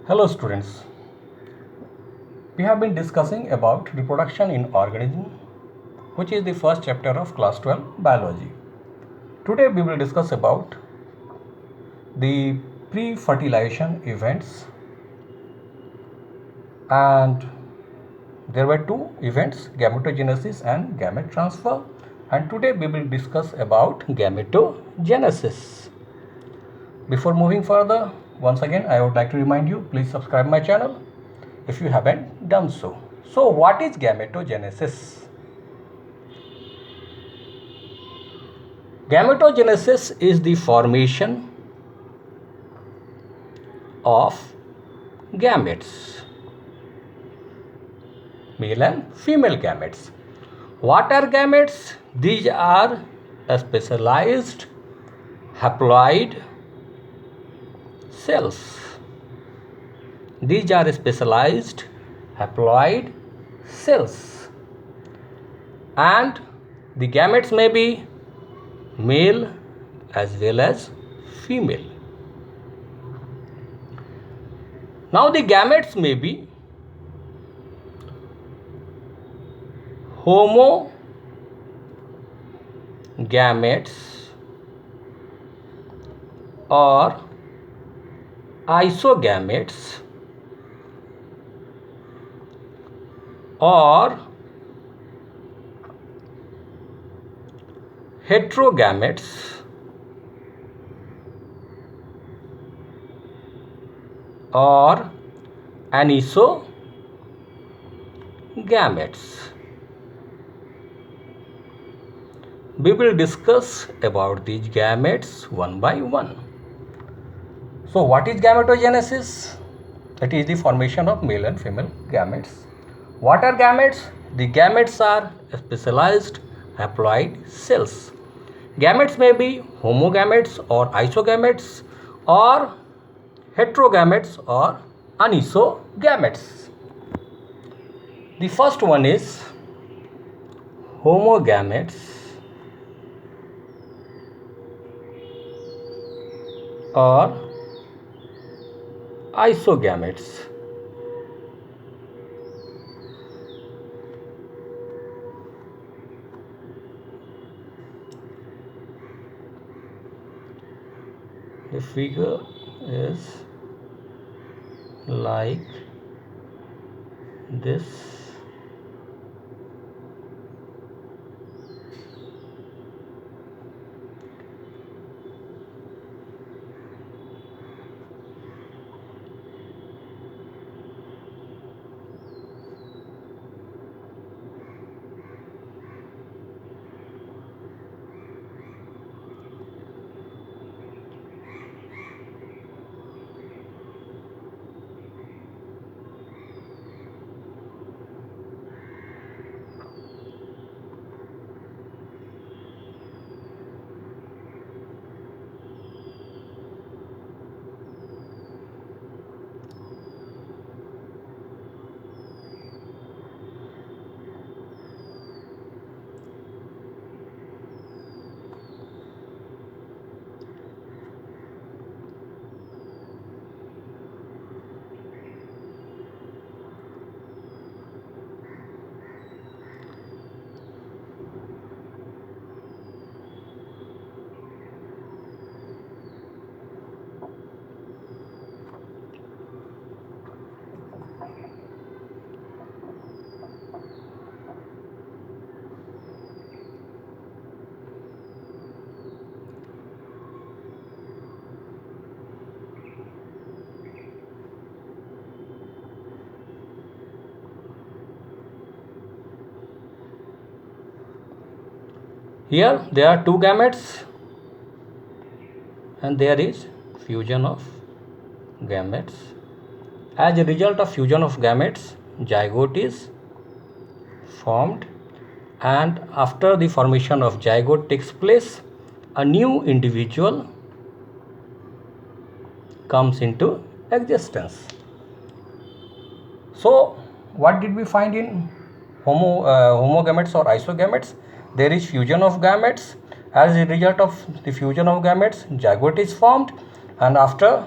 Hello students, we have been discussing about reproduction in organism, which is the first chapter of class 12 biology. Today we will discuss about the pre-fertilization events, and there were two events, gametogenesis and gamete transfer, and today we will discuss about gametogenesis. Before moving further, once again I would like to remind you, please subscribe my channel if you haven't done so. So what is gametogenesis? Gametogenesis is the formation of gametes, male and female gametes. What are gametes? These are specialized haploid cells. These are specialized haploid cells, and the gametes may be male as well as female. Now the gametes may be homogametes or isogametes or heterogametes or anisogametes. We will discuss about these gametes one by one. So what is gametogenesis? That is the formation of male and female gametes. What are gametes? The gametes are specialized haploid cells. Gametes may be homogametes or isogametes or heterogametes or anisogametes. The first one is homogametes or isogametes. The figure is like this. Here there are two gametes and there is fusion of gametes. As a result of fusion of gametes, zygote is formed, and after the formation of zygote takes place, a new individual comes into existence. So what did we find in homogametes or isogametes? There is fusion of gametes. As a result of the fusion of gametes, zygote is formed, and after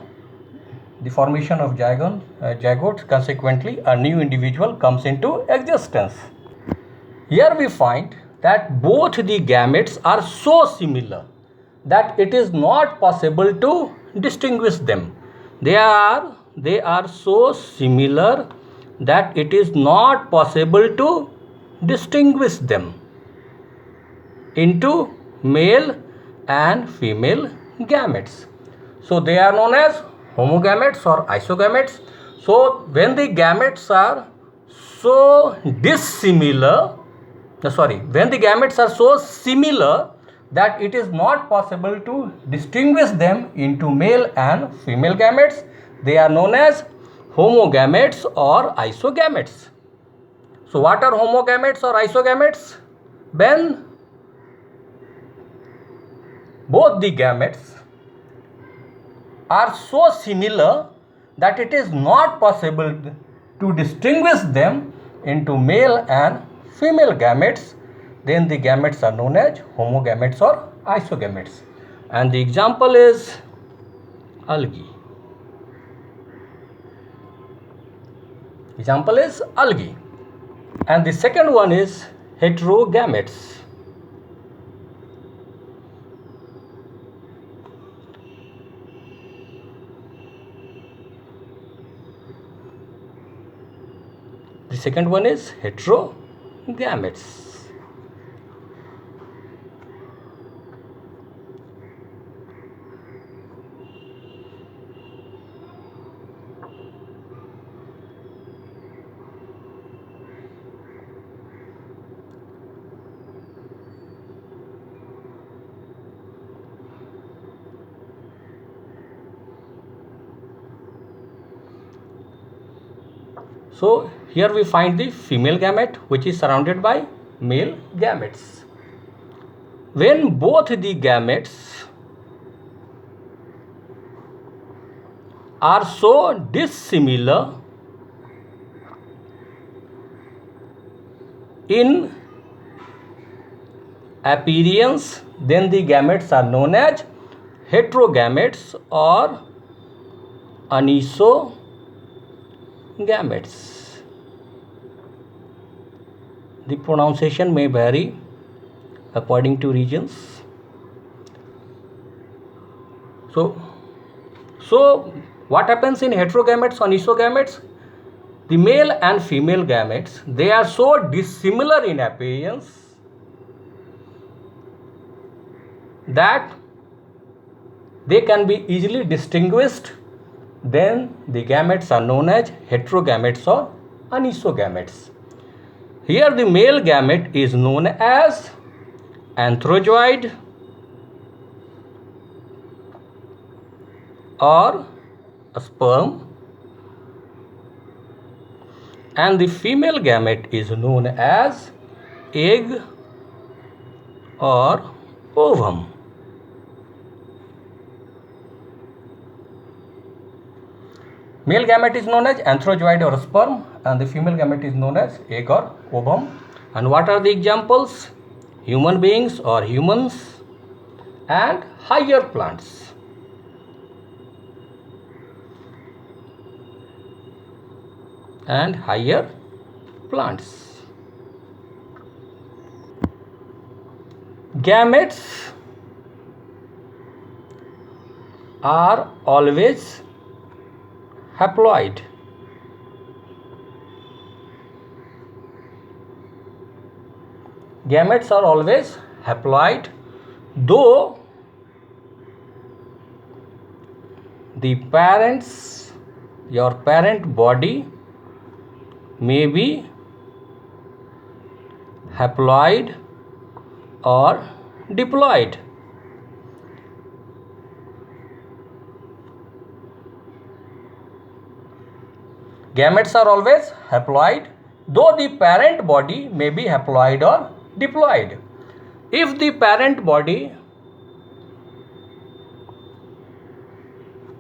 the formation of zygote, consequently a new individual comes into existence. Here we find that both the gametes are so similar that it is not possible to distinguish them. They are so similar that it is not possible to distinguish them into male and female gametes. So they are known as homogametes or isogametes. So when the gametes are so dissimilar, when the gametes are so similar that it is not possible to distinguish them into male and female gametes, they are known as homogametes or isogametes. So what are homogametes or isogametes? When both the gametes are so similar that it is not possible to distinguish them into male and female gametes, then the gametes are known as homogametes or isogametes. And the example is algae. Example is algae. And the second one is heterogametes. The second one is heterogametes. So here we find the female gamete which is surrounded by male gametes. When both the gametes are so dissimilar in appearance, then the gametes are known as heterogametes or anisogametes. The pronunciation may vary according to regions. So what happens in heterogametes or anisogametes? The male and female gametes, they are so dissimilar in appearance that they can be easily distinguished. Then the gametes are known as heterogametes or anisogametes. Here the male gamete is known as anthrozoid or a sperm, and the female gamete is known as egg or ovum. Male gamete is known as anthrozoid or sperm, and the female gamete is known as egg or ovum. And what are the examples? Human beings or humans and higher plants. And higher plants. Gametes are always haploid. Gametes are always haploid, though the your parent body may be haploid or diploid. Gametes are always haploid, though the parent body may be haploid or diploid. If the parent body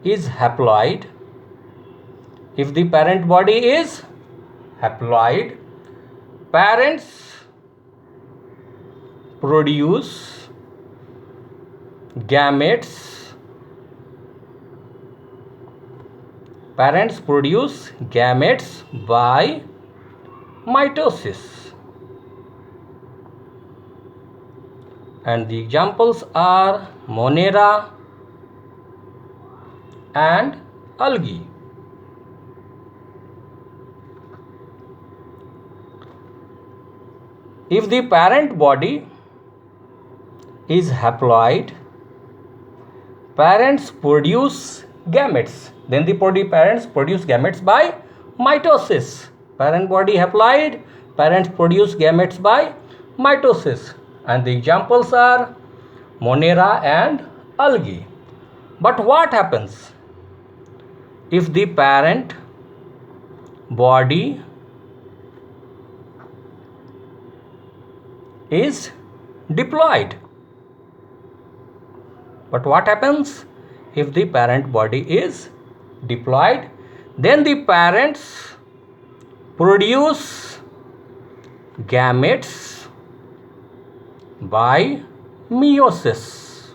is haploid, parents produce gametes Parents produce gametes by mitosis. And the examples are Monera and algae. If the parent body is haploid, parents produce gametes. Then the parents produce gametes by mitosis. Parent body haploid, parents produce gametes by mitosis. And the examples are Monera and algae. But what happens if the parent body is diploid? But what happens if the parent body is diploid? Then the parents produce gametes by meiosis.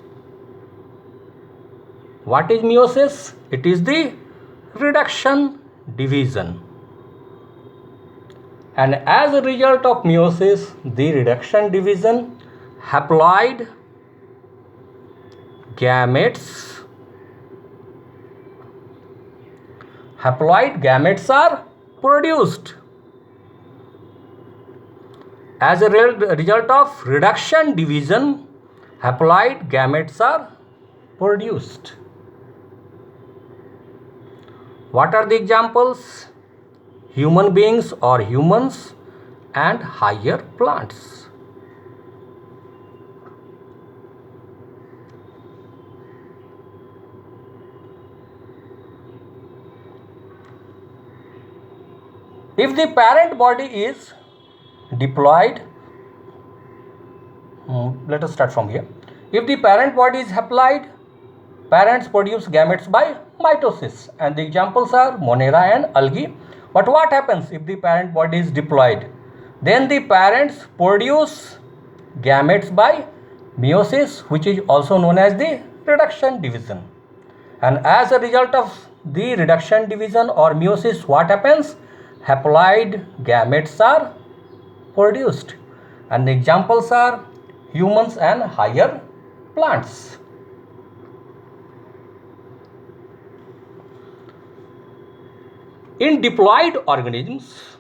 What is meiosis? It is the reduction division. And as a result of meiosis, the reduction division, haploid gametes are produced. As a result of reduction division, haploid gametes are produced. What are the examples? Human beings or humans and higher plants. If the parent body is diploid, let us start from here. If the parent body is haploid, parents produce gametes by mitosis, and the examples are Monera and algae. But what happens if the parent body is diploid? Then the parents produce gametes by meiosis, which is also known as the reduction division. And as a result of the reduction division or meiosis, what happens? Haploid gametes are produced. And the examples are humans and higher plants. In diploid organisms,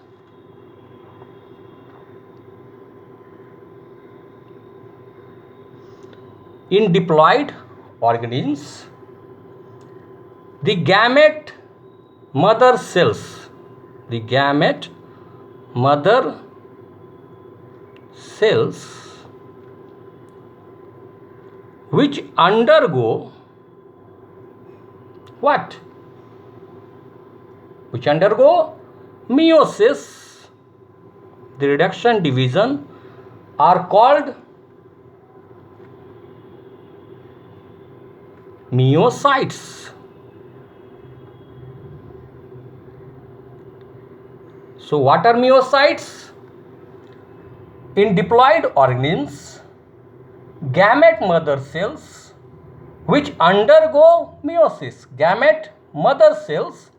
the gamete mother cells, which undergo what? Which undergo meiosis, the reduction division, are called meiocytes. So what are meiocytes? In diploid organisms, gamete mother cells which undergo meiosis, gamete mother cells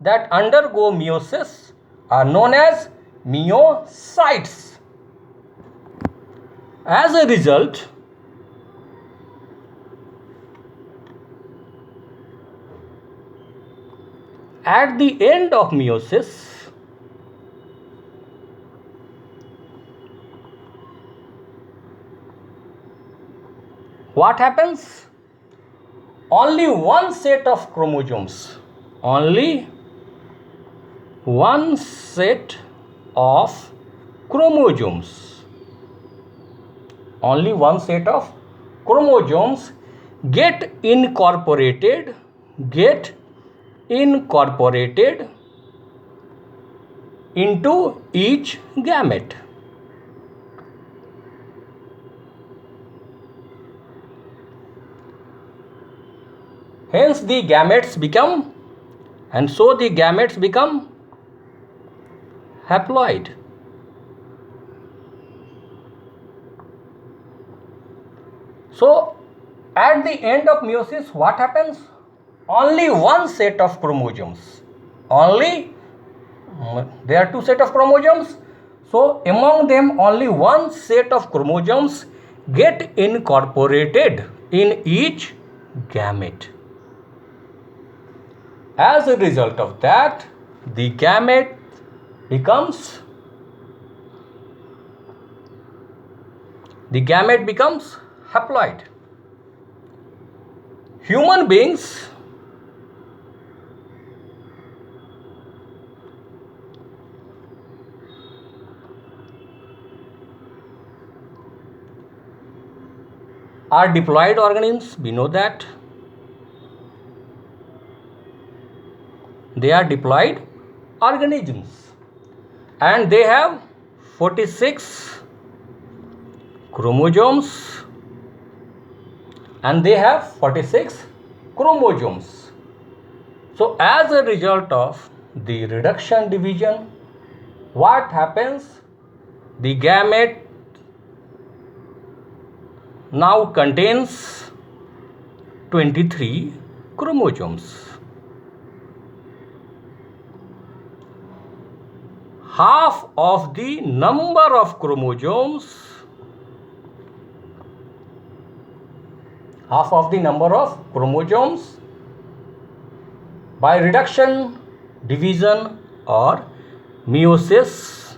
that undergo meiosis are known as meiocytes. As a result, at the end of meiosis, what happens? Only one set of chromosomes, only one set of chromosomes get incorporated into each gamete. Hence the gametes become haploid. So at the end of meiosis, what happens? Only one set of chromosomes only there are two set of chromosomes. So among them only one set of chromosomes get incorporated in each gamete. As a result of that, the gamete becomes haploid. Human beings are diploid organisms. We know that they are diploid organisms, and they have 46 chromosomes, So as a result of the reduction division, what happens? The gamete now contains 23 chromosomes. Half of the number of chromosomes by reduction, division or meiosis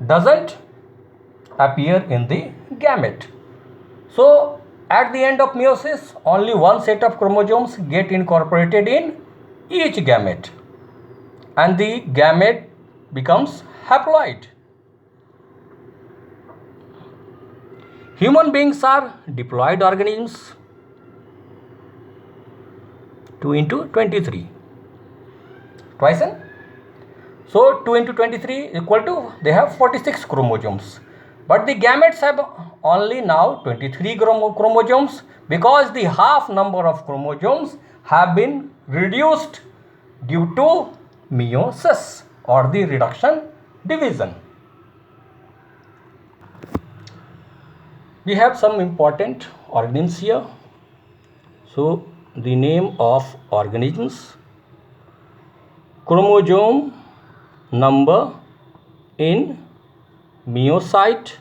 doesn't appear in the gamete. So at the end of meiosis, only one set of chromosomes get incorporated in each gamete, and the gamete becomes haploid. Human beings are diploid organisms. 2 into 23. Twice n. So 2 into 23 equal to, they have 46 chromosomes. But the gametes have only now 23 chromosomes, because the half number of chromosomes have been reduced due to meiosis or the reduction division. We have some important organisms here. So the name of organisms: chromosome number in meiocyte,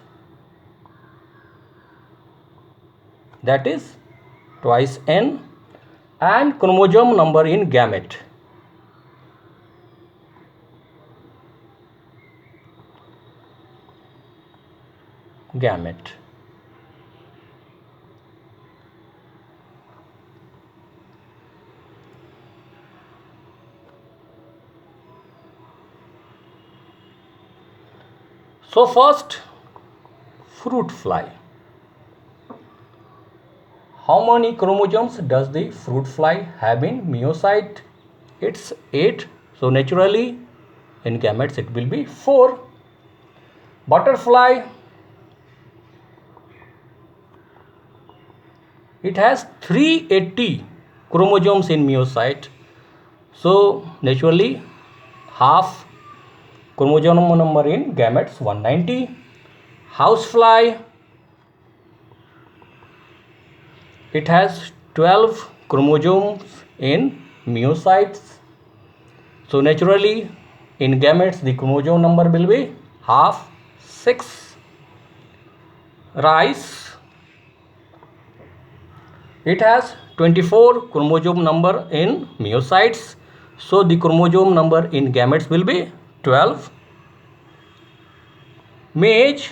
that is twice n, and chromosome number in gamete. So first, fruit fly. How many chromosomes does the fruit fly have in meiocyte? It's 8. So naturally in gametes it will be 4. Butterfly, it has 380 chromosomes in meiocyte. So naturally half chromosome number in gametes 190. Housefly, it has 12 chromosomes in meiocytes. So naturally in gametes the chromosome number will be half, 6. Rice, it has 24 chromosome number in meiocytes. So the chromosome number in gametes will be 12. Maize,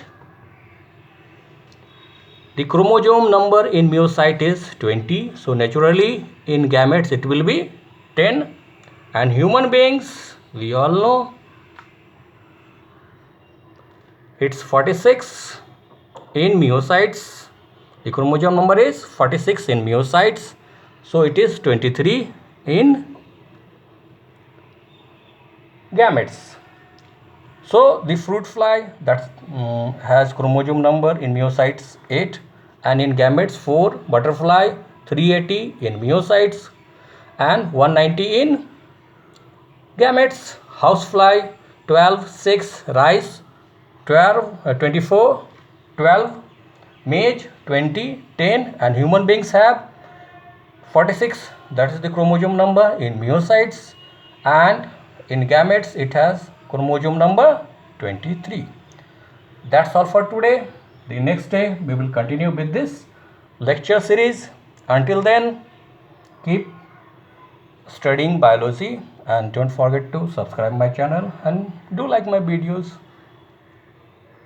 the chromosome number in meiocyte is 20. So naturally in gametes it will be 10. And human beings, we all know it's 46 in meiocytes. The chromosome number is 46 in meiocytes. So it is 23 in gametes. So the fruit fly that has chromosome number in meiocytes 8 and in gametes 4. Butterfly 380 in meiocytes and 190 in gametes. Housefly 12, 6. Rice 24, 12, mage 20, 10, and human beings have 46. That is the chromosome number in myocytes, and in gametes it has chromosome number 23. That's all for today. The next day we will continue with this lecture series. Until then, keep studying biology and don't forget to subscribe my channel and do like my videos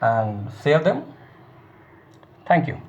and share them. Thank you.